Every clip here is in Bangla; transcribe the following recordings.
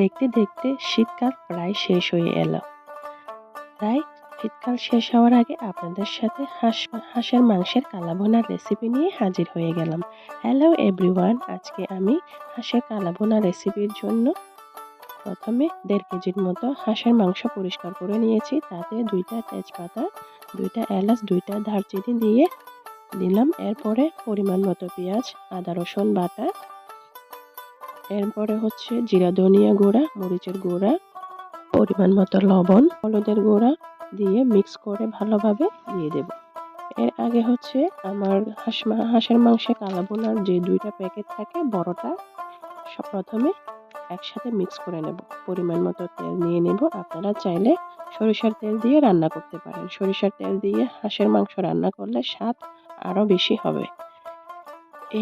দেখতে দেখতে শীতকাল প্রায় শেষ হয়ে এলো। তাই শীতকাল শেষ হওয়ার আগে আপনাদের সাথে হাঁসের মাংসের কালাভুনার রেসিপি নিয়ে হাজির হয়ে গেলাম। হ্যালো এভরিওয়ান, আজকে আমি হাঁসের কালাভুনা রেসিপির জন্য প্রথমে 1.5 কেজির মতো হাঁসের মাংস পরিষ্কার করে নিয়েছি। তাতে 2টা তেজপাতা, 2টা এলাচ, 2টা দারচিনি দিয়ে দিলাম। এরপরে পরিমাণ মতো পেঁয়াজ, আদা রসুন বাটা, এরপরে হচ্ছে জিরা ধনিয়া গুঁড়া, মরিচের গুঁড়া, পরিমাণ মতো লবণ, হলুদের গুঁড়া দিয়ে মিক্স করে ভালোভাবে দিয়ে দেব। এর আগে হচ্ছে আমার হাঁসের মাংসে কালাভুনার যে 2টা প্যাকেট থাকে বড়টা, প্রথমে একসাথে মিক্স করে নেব। পরিমাণ মতো তেল নিয়ে নেব। আপনারা চাইলে সরিষার তেল দিয়ে রান্না করতে পারেন। সরিষার তেল দিয়ে হাঁসের মাংস রান্না করলে স্বাদ আরও বেশি হবে।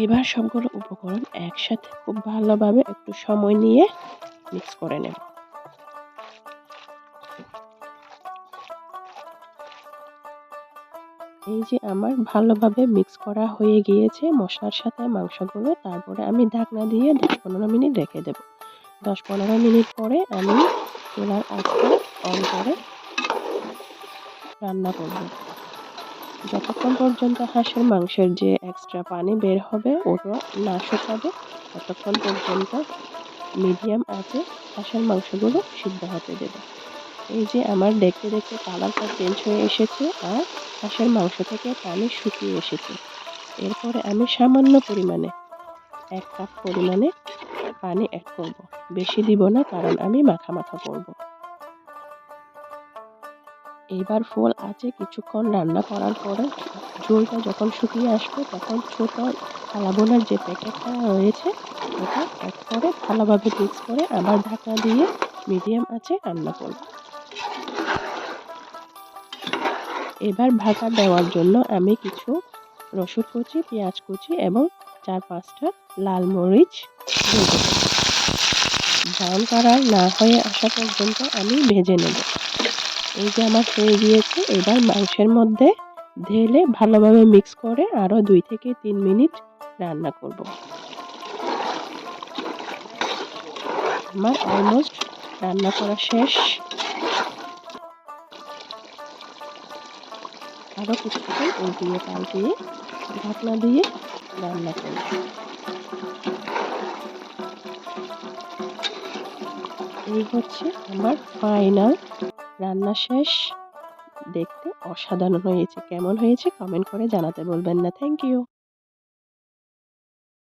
এবার সবগুলো উপকরণ একসাথে খুব ভালোভাবে একটু সময় নিয়ে মিক্স করে নেব। এই যে আমার ভালোভাবে মিক্স করা হয়ে গিয়েছে মশলার সাথে মাংসগুলো। তারপরে আমি ঢাকনা দিয়ে 10-15 মিনিট রেখে দেব। 10-15 মিনিট পরে আমি চুলার আঁচটা অন করে রান্না করব। যতক্ষণ পর্যন্ত হাঁসের মাংসের যে এক্সট্রা পানি বের হবে ওটা না শুকাবে, ততক্ষণ পর্যন্ত মিডিয়াম আঁচে হাঁসের মাংসগুলো সিদ্ধ হতে দেব। এই যে আমার দেখতে দেখতে কালারটা চেঞ্জ হয়ে এসেছে আর হাঁসের মাংস থেকে পানি শুকিয়ে এসেছে। এরপরে আমি সামান্য পরিমাণে 1 কাপ পরিমাণে পানি অ্যাড করব। বেশি দিব না, কারণ আমি মাখা মাখা করব। এবার ফুল আঁচে কিছুক্ষণ রান্না করার পরে ঝোলটা যখন শুকিয়ে আসবে তখন ছোট কালাভুনার যে প্যাকেটটা রয়েছে ওটা অ্যাড করে ভালোভাবে মিক্স করে আবার ঢাকনা দিয়ে মিডিয়াম আঁচে রান্না করব। এবার ভাজা দেওয়ার জন্য আমি কিছু রসুন কুচি, পেঁয়াজ কুচি এবং 4-5টা লাল মরিচ দিয়ে দেব। ব্রাউন কালার না হয়ে আসা পর্যন্ত আমি ভেজে নেব। এই যে আমার হয়ে গিয়েছে। এবার মাংসের মধ্যে ঢেলে ভালোভাবে মিক্স করে আরও 2 থেকে 3 মিনিট রান্না করব। আমার অলমোস্ট রান্না করা শেষ। আরও কিছুক্ষণ উল্টিয়ে পাল্টিয়ে ঢাকনা দিয়ে রান্না করব। এই হচ্ছে আমার ফাইনাল রান্না শেষ। দেখতে অসাধারণ হয়েছে। কেমন হয়েছে কমেন্ট করে জানাতে বলবেন না। Thank you.